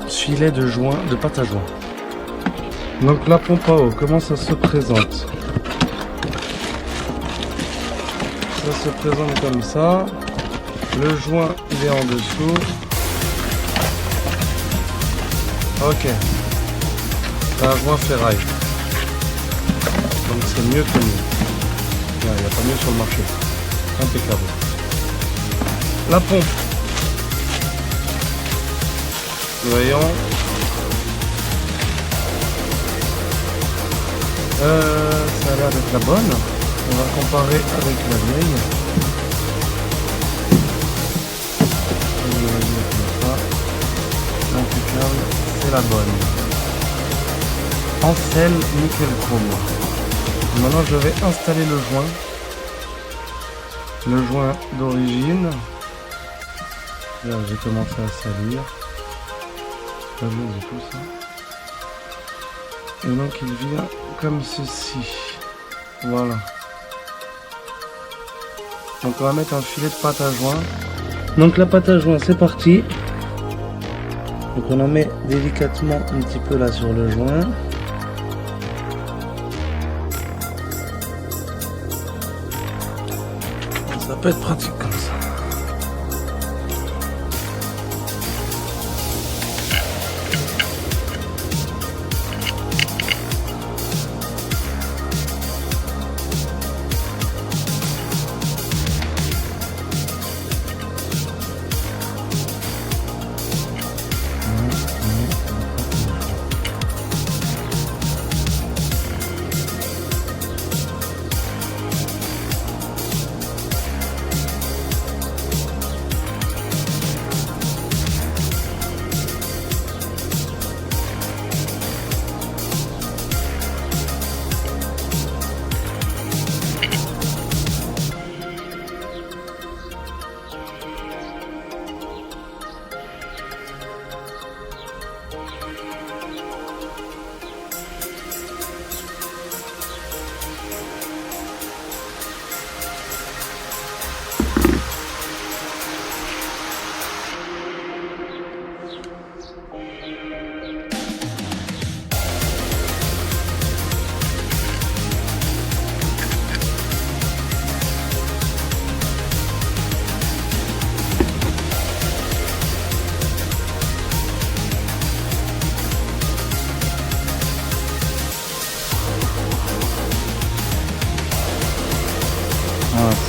filet de joint, de pâte à joint. Donc la pompe à eau, comment ça se présente? Ça se présente comme ça. Le joint il est en dessous. Ok. C'est un joint ferraille. Donc c'est mieux que mieux. Il n'y a pas mieux sur le marché. Impeccable. La pompe. Voyons. Ça a l'air d'être la bonne. On va comparer avec la vieille. Impeccable, c'est la bonne. Ancel nickel chrome. Maintenant je vais installer le joint. Le joint d'origine. Là j'ai commencé à salir. Et tout ça. Et donc il vient comme ceci. Voilà. Donc on va mettre un filet de pâte à joint. Donc la pâte à joint c'est parti. Donc on en met délicatement un petit peu là sur le joint. Ça peut être pratique comme ça.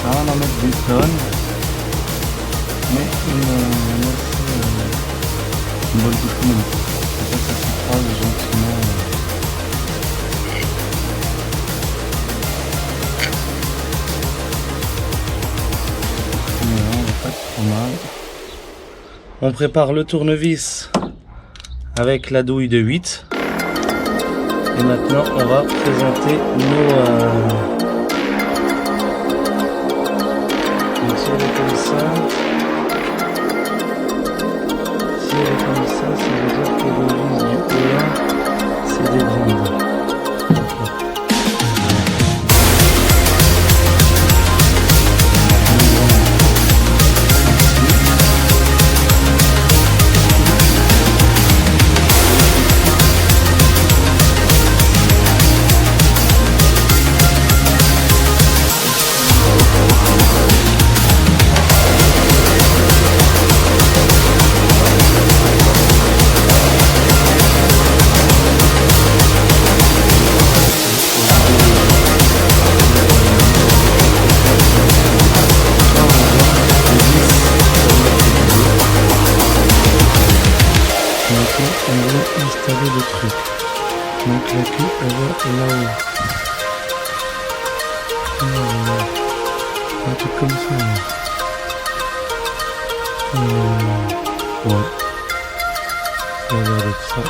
Ça on va mettre des tonnes, mais une bonne couche quand même. Ça s'écrase gentiment. On va pas trop mal. On prépare le tournevis avec la douille de 8. Et maintenant on va présenter nos... Si elle est comme ça, ça veut dire que le vis du haut c'est des grandes. On va installer le truc. Donc la queue elle va là-haut. Un truc comme ça. Ouais. Ça va avec ça.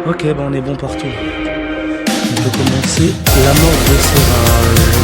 Ok, bah on est bon partout. On peut commencer l'amorce de serrage.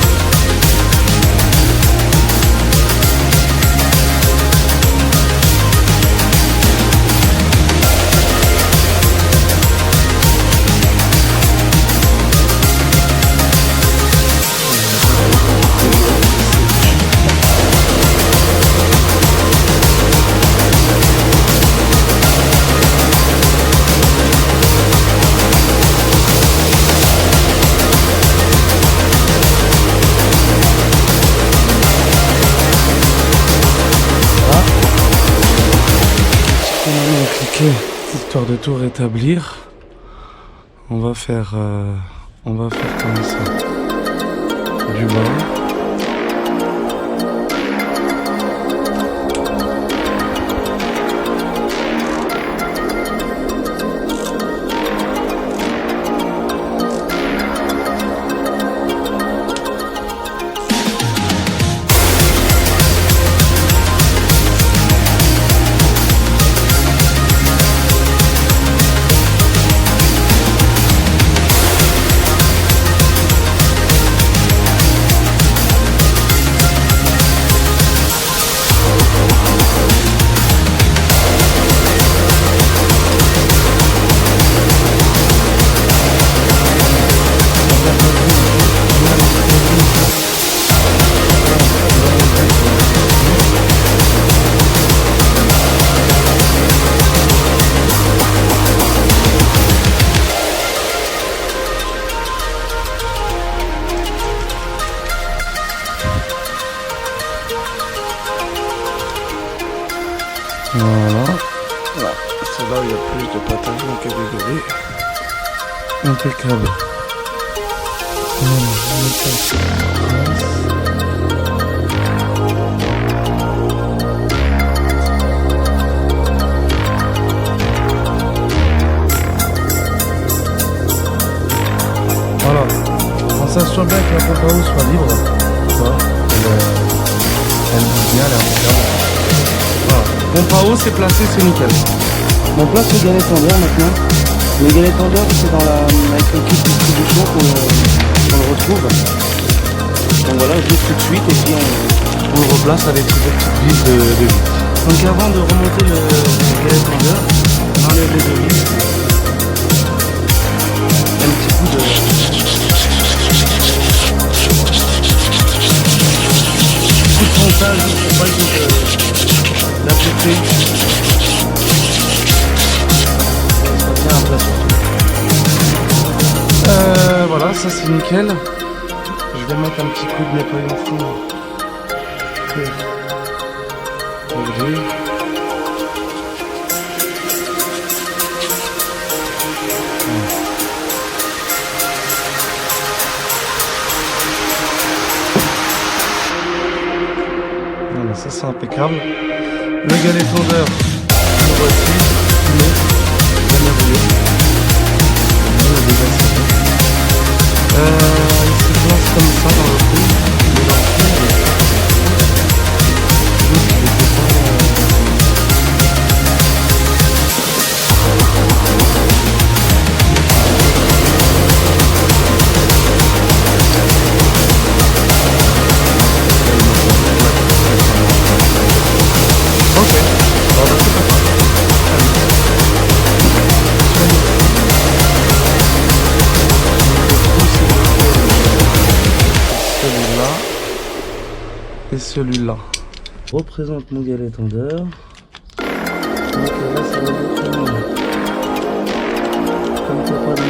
Histoire de tout rétablir, on va faire comme ça du bas. Voilà. C'est là où il y a plus de patates que désolé. Impeccable. Voilà. On s'assure bien que la pompe à eau soit libre. Elle bouge bien, elle est impeccable. Voilà. Pompe à eau, c'est placé, c'est nickel. On place le galet tendeur maintenant. Le galet tendeur, c'est avec le kit de distribution qu'on le retrouve. Donc voilà, juste tout de suite et puis on le replace avec ces petites vis de vis. Donc avant de remonter le galet tendeur, on enlève les deux vis. Un petit coup de... frontal pour pas que la pété bien en place. Voilà, ça c'est nickel. Je vais mettre un petit coup de nettoyant fond. Voilà, ça c'est impeccable. Le galet tondeur, le voici, bien merveilleux. Il se place comme ça dans le trou. Il est dans le trou. Et celui-là représente mon galet tendeur. Donc là, ça va être comme ça, pas de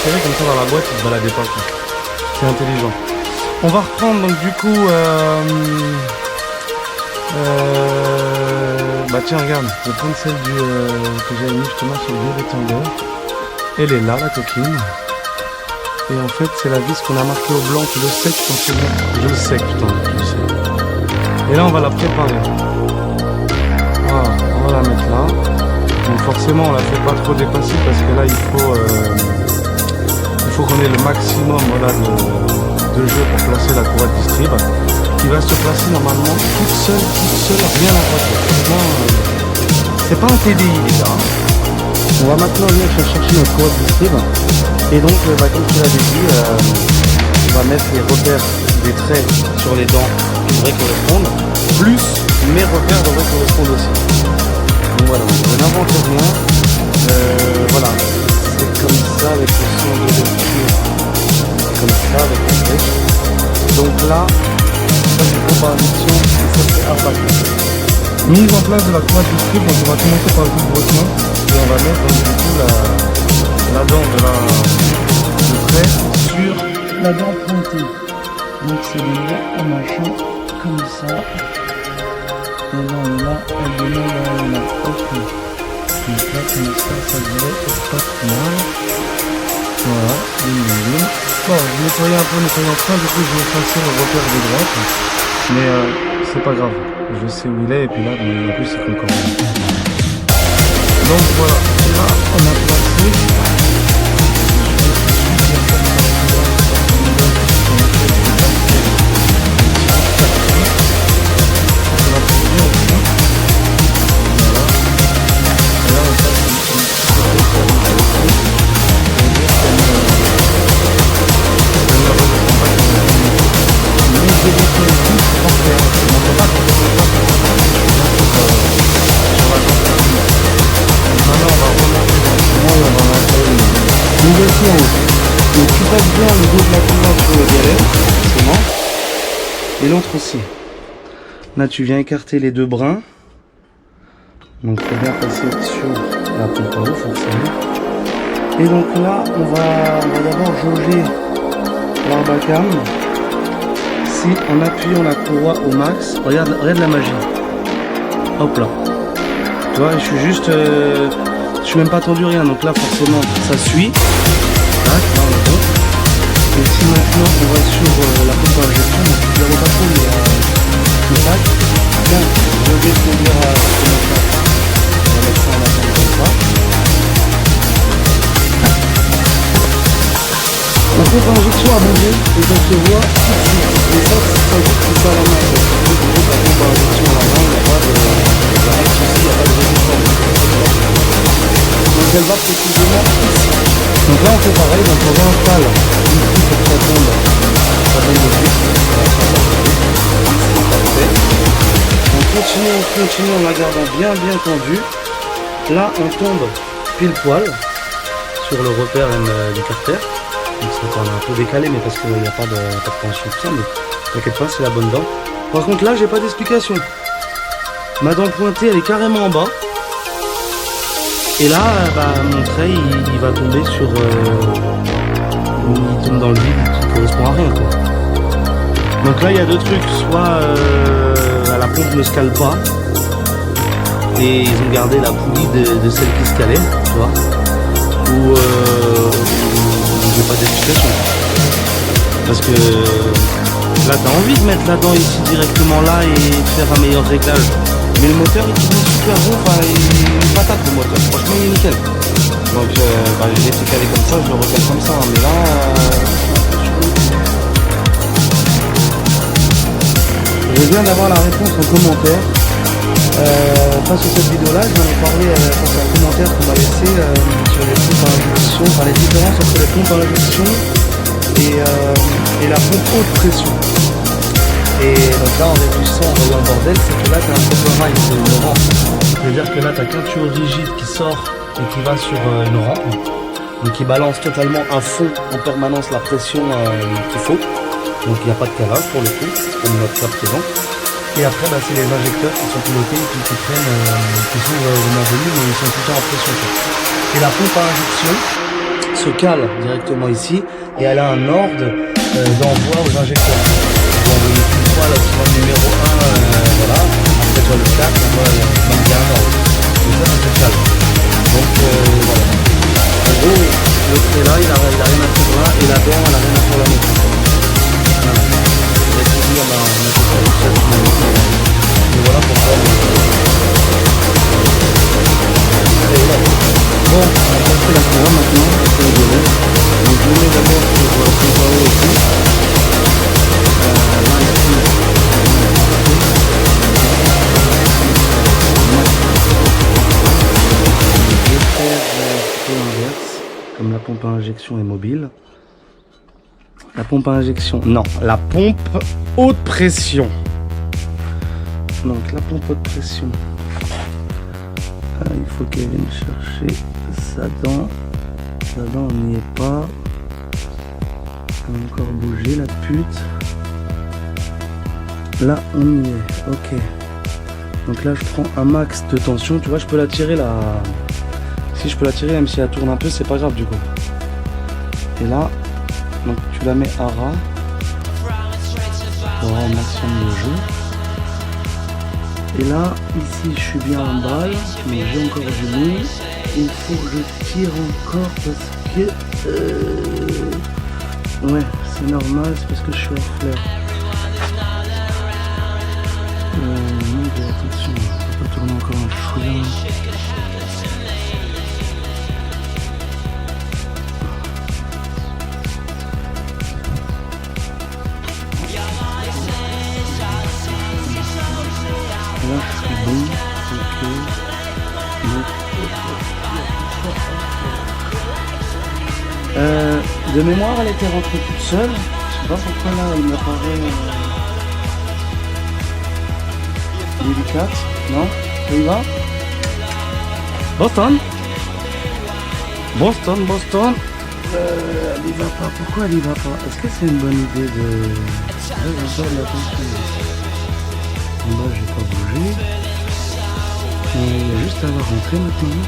serré, comme ça dans la boîte il se baladait pas quoi. C'est intelligent. On va reprendre donc du coup bah tiens regarde, je vais prendre celle que j'avais mis justement sur le vieux détendeur. Elle est là la coquine. Et en fait c'est la vis qu'on a marquée au blanc, tu le sais que je t'en souviens. Je le sais que tu le sais. Et là on va la préparer. Voilà, on va la mettre là. Donc forcément on la fait pas trop dépasser parce que là il faut qu'on ait le maximum voilà, de jeu pour placer la courroie de distrib qui va se placer normalement toute seule, rien à voir. C'est pas un TDI les gars. On va maintenant venir chercher notre courroie de distrib et donc comme tu l'avais dit, on va mettre les repères des traits sur les dents qui devraient correspondre, plus mes repères devraient correspondre aussi. Donc voilà, je n'invente rien. Voilà, c'est comme ça avec le son de lecture, comme ça avec la flèche. Donc là, ça c'est comparaison, ça c'est arbac. Mise en place de la courroie du script, donc on va commencer par le brossement et on va mettre donc, du coup la dent de trait sur la dent pointée. Donc c'est là un machin comme ça. Et là on est là, elle est là, ok. Donc là comme ça devrait être pas trop mal. Voilà, bim. Bon, je nettoyais un peu en train, du coup je vais effacer le repère de droite. Mais c'est pas grave, je sais où il est et puis là en plus c'est concordant. Donc voilà, là on a placé. Donc tu passes bien le dos de la couleur sur le galet, forcément, et l'autre aussi. Là tu viens écarter les deux brins, donc il faut bien passer sur la pompe à eau forcément. Et donc là on va d'abord jauger l'arbacam. Si en appuyant la courroie au max, regarde la magie. Hop là. Tu vois, je suis même pas tendu rien, donc là forcément ça suit. Là, on est bon. Et si maintenant on va sur la pompe à injection, donc je ne vois pas trop le pack. Bien, je vais conduire à ce moment-là. On va mettre ça en attente comme ça. La pompe à injection a bougé et ça se voit ici. Et ça c'est ça la main. Donc la pompe à injection à la main, il n'y a pas de souci, il n'y a pas de résistance. Donc elle va précisément ici. Donc là on fait pareil, donc on réinstalle ici pour que ça tombe. Ça donne le but. C'est parfait. On continue en la gardant bien tendue. Là on tombe pile poil sur le repère du carter. Donc c'est encore un peu décalé mais parce qu'il n'y a pas de tension tout ça, mais t'inquiète pas, c'est la bonne dent. Par contre là j'ai pas d'explication. Ma dent pointée elle est carrément en bas. Et là, mon trait il va tomber sur. Il tombe dans le vide qui correspond à rien quoi. Donc là il y a deux trucs, soit la pompe ne se cale pas et ils ont gardé la poulie de celle qui se calait, tu vois. Ou j'ai pas d'explication. Parce que là t'as envie de mettre la dent ici directement là et de faire un meilleur réglage. Mais le moteur il tourne super bon, il est patate le moteur, franchement il est nickel. Donc je l'ai fait caler comme ça, je le recale comme ça, hein. Mais là je viens d'avoir la réponse en commentaire. Face à cette vidéo là, je viens de parler face à un commentaire qu'on m'a laissé sur les pompes à injection, enfin les différences entre les pompes à injection et la pompe haute pression. Et donc là en réfléchissant, en voyant le bordel, c'est que là tu as un proper rail, c'est une rampe. C'est-à-dire que là tu as qu'un tuyau rigide qui sort et qui va sur une rampe, donc qui balance totalement à fond en permanence la pression qu'il faut. Donc il n'y a pas de calage pour le coup, comme notre cas présent. Et après c'est les injecteurs qui sont pilotés et qui prennent, qui sont vraiment venus, mais ils sont tout le temps en pression. Et la pompe à injection, se cale directement ici et elle a un ordre d'envoi aux injecteurs. Vous envoyez une fois le numéro 1, voilà, après tu as le 4, et moi, il y a un ordre. Et ça se cale. Donc voilà. En gros, le trait là, il a rien à faire là, et la dent, elle a rien à faire là-haut. Voilà. Et puis, on a et voilà pourquoi. Bon, on va passer la couronne maintenant, parce que donc je mets d'abord sur le haut ici. Là ici, je vais faire plutôt l'inverse, comme la pompe à injection est mobile. La pompe à injection, non, la pompe haute pression. Donc la pompe haute pression. Il faut qu'elle vienne chercher sa dent. Sa dent, on n'y est pas. Elle a encore bougé, la pute. Là, on y est. Ok. Donc là, je prends un max de tension. Tu vois, je peux la tirer là. Si je peux la tirer, même si elle tourne un peu, c'est pas grave du coup. Et là, donc tu la mets à ras pour avoir un maximum de jeu. Et là, ici, je suis bien en balle, mais j'ai encore du nez. Il faut que je tire encore parce que... Ouais, c'est normal, c'est parce que je suis en fleur. Non, mais attention, je ne peux pas tourner encore un chouïa. Là, je suis bon. Ok. De mémoire, elle était rentrée toute seule. Je sais pas pourquoi là, elle m'apparaît délicate. Non? Ça y va? Boston. Elle y va pas. Pourquoi elle y va pas? Est-ce que c'est une bonne idée de... je vais faire de l'attention. En bas, j'ai pas bougé. Il y a juste à la rentrer maintenant.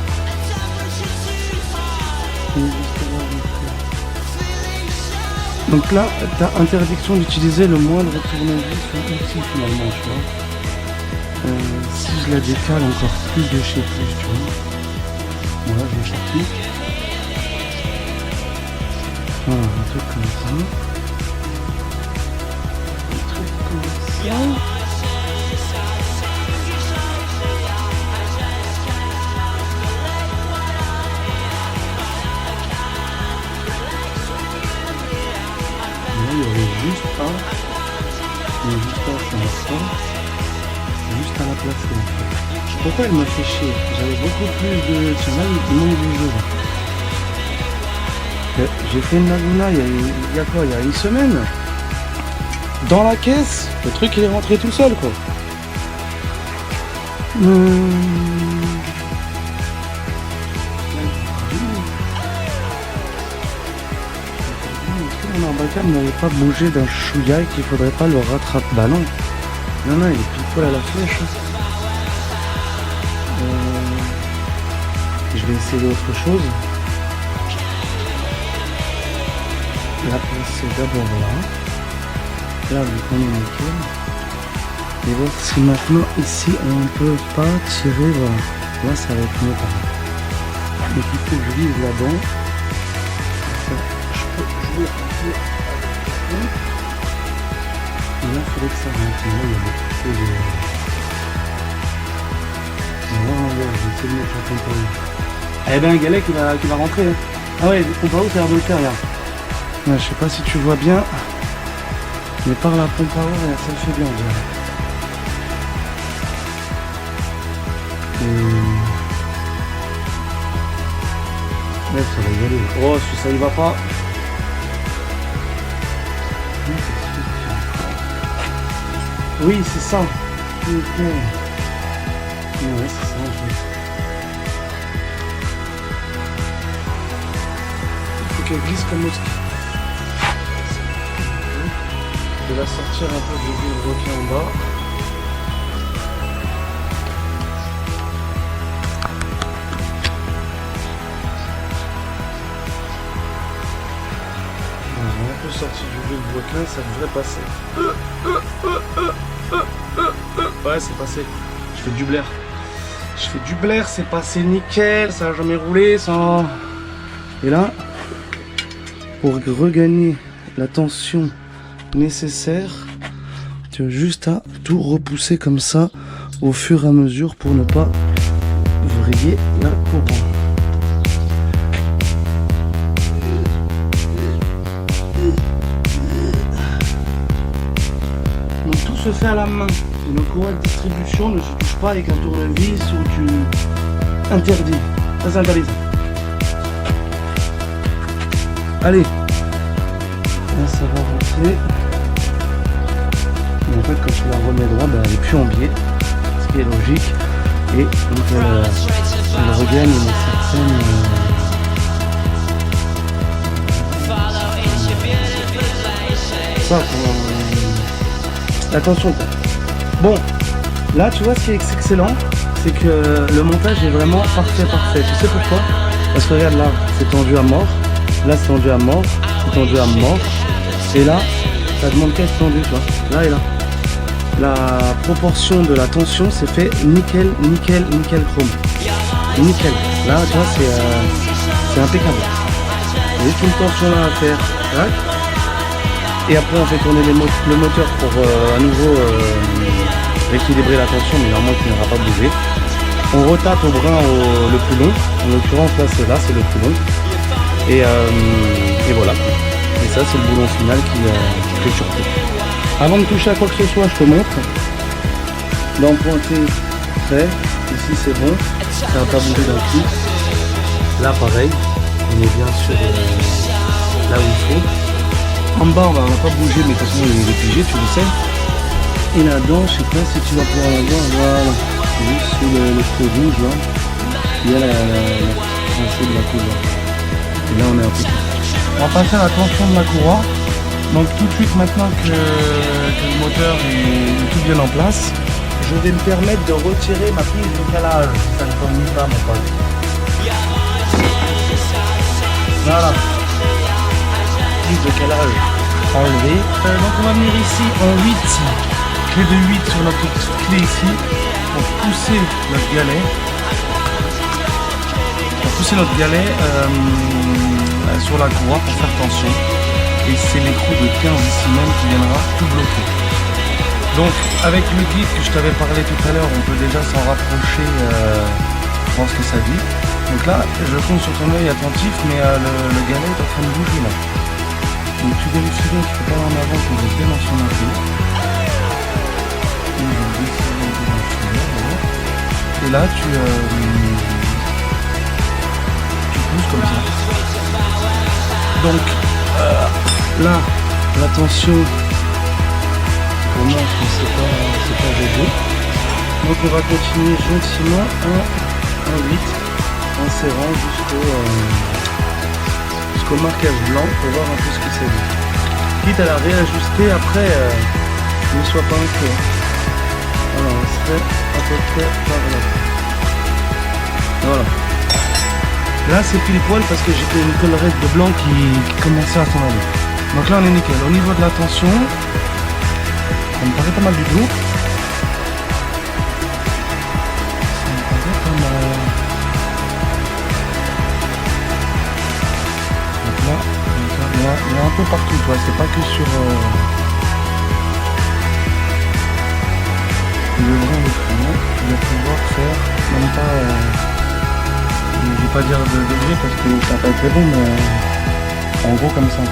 Donc là, tu as interdiction d'utiliser le moindre tournevis sur l'outil finalement, tu vois. Si je la décale encore plus de chez plus, tu vois. Voilà, je l'applique. Voilà, un truc comme ça. Un truc comme ça. Il y aurait juste à la placer en fait. Pourquoi elle m'a fait chier? J'avais beaucoup plus de... Tiens là il manque du jeu. J'ai fait une Laguna il y a quoi? Il y a une semaine. Dans la caisse, le truc il est rentré tout seul quoi. Mon Arbacan n'avait pas bougé d'un chouïa et qu'il faudrait pas le rattraper. Bah non. Non, il est pile poil à la flèche. Je vais essayer autre chose. La placer d'abord là. Là, vu qu'on est nickel. Et voir si maintenant, ici, on peut pas tirer. Voilà. Là, ça va être mieux pareil. Donc il faut que je vise la dent. Je peux jouer un peu. Et là, il faudrait que ça rentre. Là, il y a beaucoup trop de... On va voir, je vais essayer de mettre la pompe à eau. Eh ben, un galet qui va rentrer. Ah ouais, pompe à eau, ça a l'air de le faire, regarde. Ouais, je sais pas si tu vois bien. Mais par la pompe à eau, ça le fait bien, on dirait. Ouais, ça va y aller. Oh, si ça y va pas. Oui, c'est ça. Ok. Ouais, c'est ça. Il faut qu'elle glisse comme l'autre. Je vais la sortir un peu du requin en bas. machin, ça devrait passer. Ouais, c'est passé. Je fais du blaire. C'est passé nickel, ça a jamais roulé sans... Et là, pour regagner la tension nécessaire, tu as juste à tout repousser comme ça au fur et à mesure pour ne pas vriller la courroie. Donc tout se fait à la main. Une courroie de distribution ne se touche pas avec un tournevis ou tu interdis. Ça c'est interdit. Allez. Là ça va rentrer. Et en fait quand je la remets droit, elle est plus en biais. Ce qui est logique. Et donc elle regagne une certaine... ça pour... Attention. Bon, là tu vois ce qui est excellent, c'est que le montage est vraiment parfait. Tu sais pourquoi? Parce que regarde là, c'est tendu à mort, là c'est tendu à mort, c'est tendu à mort, et là, ça demande qu'à être tendu, tu vois, là et là. La proportion de la tension c'est fait nickel chrome. Nickel. Là tu vois c'est impeccable. Il y a juste une tension là à faire. Tac. Et après on fait tourner le moteur pour à nouveau rééquilibrer la tension, mais normalement il n'aura pas bougé. On retape au brin le plus long. En l'occurrence là c'est le plus long. Et voilà. Et ça c'est le boulon final qui fait surtout. Avant de toucher à quoi que ce soit, je te montre. D'empointer prêt. Ici c'est bon. Ça va pas bouger d'un coup. Là pareil. On est bien sur là où il faut. En bas on n'a pas bougé, mais de toute façon il est pigé, tu le sais. Et là-dedans, je sais pas si tu vas pouvoir la voir, voilà. Juste sous le feu rouge là. Il y a la tracée de la courroie. Et là on est un peu. On va passer à la tension de la courroie. Donc tout de suite maintenant que le moteur est tout bien en place, je vais me permettre de retirer ma prise de calage. Ça ne t'ennuie pas mon pote. Voilà. Prise de calage enlevée. Donc on va venir ici en 8. Clé de 8 sur notre petite clé ici. Pour pousser notre galet. Sur la courroie pour faire tension. Et c'est l'écrou de 15 ici même qui viendra tout bloquer. Donc avec le guide que je t'avais parlé tout à l'heure, on peut déjà s'en rapprocher, voir ce que ça dit. Donc là, je compte sur ton œil attentif, mais le galet est en train de bouger là. Donc tu vérifies bien qu'il ne faut pas en avant qu'on est bien dans son appui. Et là, tu pousses comme ça. Donc là, la tension, pour moi, c'est pas GG. Donc on va continuer gentiment en 8, en serrant jusqu'au marquage blanc pour voir un peu ce que ça dit. Quitte à la réajuster après, ne sois pas inquiet. Voilà, on serait à peu près par là. Voilà. Là c'est pile poil parce que j'ai une collerette de blanc qui commençait à s'en aller. Donc là on est nickel. Au niveau de la tension, ça me paraît pas mal du tout. Ça me paraît pas mal. Donc là, il y a un peu partout, toi. C'est pas que sur le brin de frein. Tu vas pouvoir faire même pas. Je vais pas dire de degré parce que ça va pas être très bon, mais en gros comme ça en fait.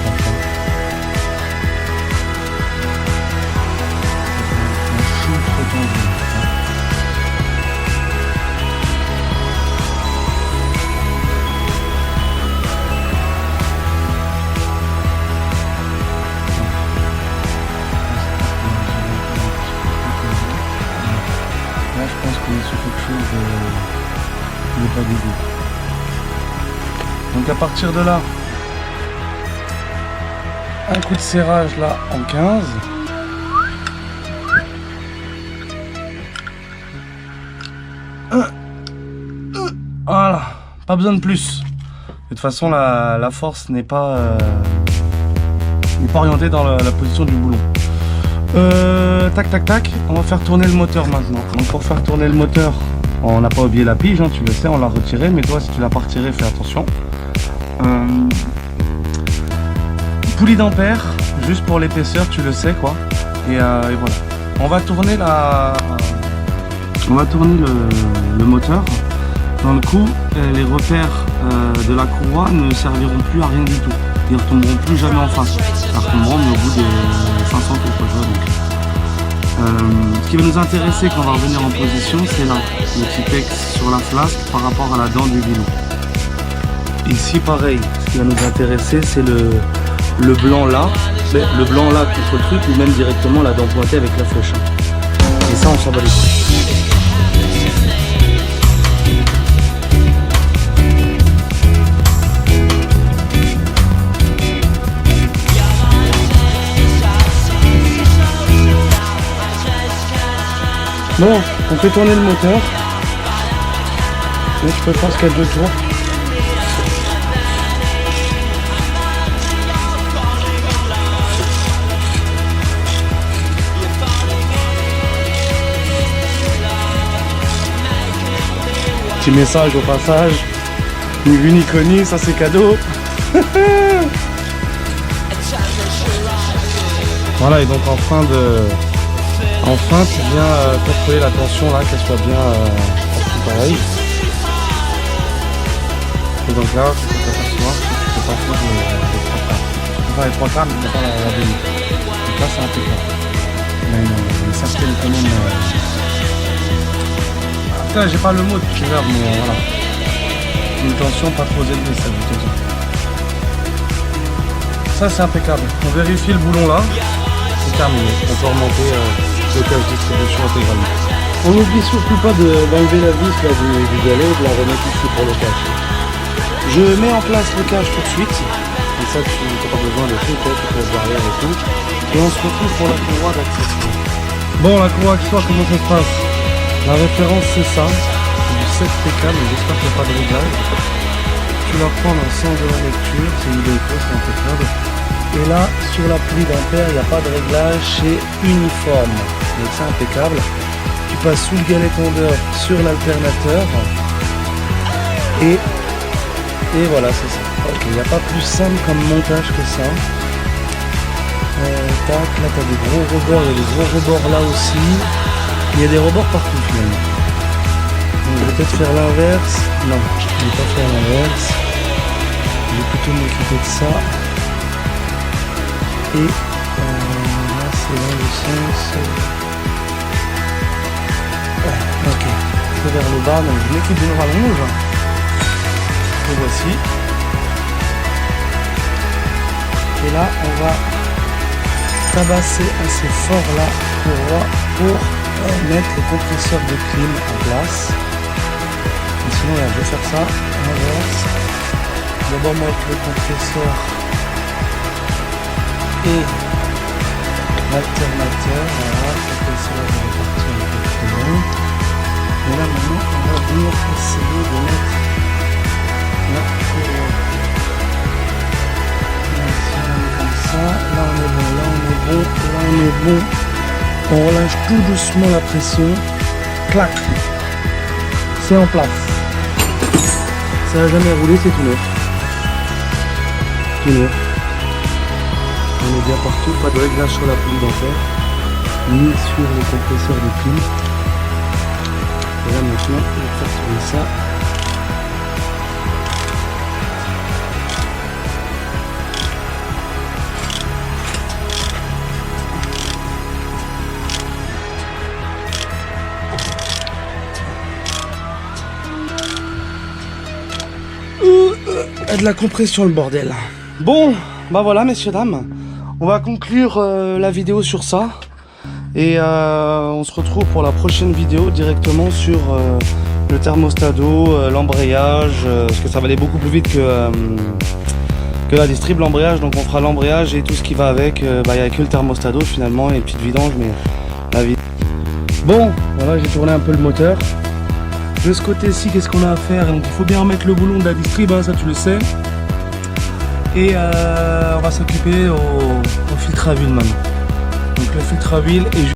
Un chou trop tendu. Là je pense qu'on est sur quelque chose qui n'est pas du tout. Donc à partir de là, un coup de serrage là en 15. Voilà, pas besoin de plus. De toute façon la force n'est pas n'est pas orienté dans la position du boulon. Tac tac tac, on va faire tourner le moteur maintenant. Donc pour faire tourner le moteur, on n'a pas oublié la pige, hein, tu le sais, on l'a retiré, mais toi si tu l'as pas retiré, fais attention. Poulie d'ampère, juste pour l'épaisseur, tu le sais quoi. Et voilà. On va tourner le moteur. Dans le coup, les repères de la courroie ne serviront plus à rien du tout. Ils ne retomberont plus jamais en face. Ils retomberont au bout des 500 quelque chose. Ce qui va nous intéresser quand on va revenir en position, c'est là, le petit X sur la flasque par rapport à la dent du guidon. Ici pareil, ce qui va nous intéresser, c'est le blanc là, le blanc là contre le truc, ou même directement la dent pointée avec la flèche. Et ça, on s'en bat les couilles. Bon, on fait tourner le moteur. Mais je peux faire ce qu'il y a 2 tours. Petit message au passage. Ni vu ni connu, ça c'est cadeau. Voilà, et donc enfin, tu viens contrôler la tension là, qu'elle soit bien pareil. Et donc là, tu peux t'apercevoir que tu peux pas faire les 3 quarts, mais pas la demi. Donc là, c'est impeccable. On a une certaine quand même. Putain, j'ai pas le mot depuis l'heure, mais voilà. Une tension pas trop élevée, ça veut te dire. Ça, c'est impeccable. On vérifie le boulon là. C'est terminé. On peut remonter. Le cache distribution intégralement. On n'oublie surtout pas d'enlever la vis là, du galet et de la remettre ici pour le cache. Je mets en place le cache tout de suite. Et ça, tu n'as pas besoin de tout, tu passes derrière et tout. Et on se retrouve pour la courroie d'accessoire. Bon, la courroie d'accessoire, comment ça se passe? La référence, c'est ça. C'est du 7PK, mais j'espère qu'il n'y a pas de réglage. Tu la prends dans le sens de la lecture. C'est une déco, c'est impeccable. Et là, sur la poulie d'ampère, il n'y a pas de réglage, c'est uniforme. Donc c'est impeccable. Tu passes sous le galet tondeur sur l'alternateur. Et voilà, c'est ça. Ok, il n'y a pas plus simple comme montage que ça. Tac, là tu as des gros rebords, il y a des gros rebords là aussi. Il y a des rebords partout finalement. Donc, je vais peut-être faire l'inverse. Non, je ne vais pas faire l'inverse. Je vais plutôt m'occuper de ça. Et là c'est dans le sens. Ok, c'est vers le bas, donc je m'équipe d'une rallonge. Le voici. Et là on va tabasser assez fort là pour mettre le compresseur de clim en place. Et sinon là, je vais faire ça, inverse. D'abord mettre le compresseur et l'alternateur, voilà, compresseur va repartir un peu plus loin. Et là maintenant on va venir essayer de mettre la courroie. Comme ça, là on est bon, là on est bon, là on est bon. On relâche tout doucement la pression. Clac. C'est en place. Ça n'a jamais roulé, c'est tout neuf. Tout neuf. On est bien partout, pas de réglage sur la poulie d'ampère, ni sur le compresseur de clim. Et là maintenant, on va faire tourner ça. De la compression le bordel. Bon, bah voilà messieurs dames, on va conclure la vidéo sur ça. Et on se retrouve pour la prochaine vidéo directement sur le thermostat d'eau, l'embrayage, parce que ça va aller beaucoup plus vite que la distrib, l'embrayage. Donc on fera l'embrayage et tout ce qui va avec. Il n'y a que le thermostat d'eau finalement et une petite vidange, mais la vie. Bon, voilà, j'ai tourné un peu le moteur. De ce côté-ci, qu'est-ce qu'on a à faire? Donc il faut bien remettre le boulon de la distrib, hein, ça tu le sais. Et on va s'occuper au filtre à huile maintenant. Donc le filtre à huile est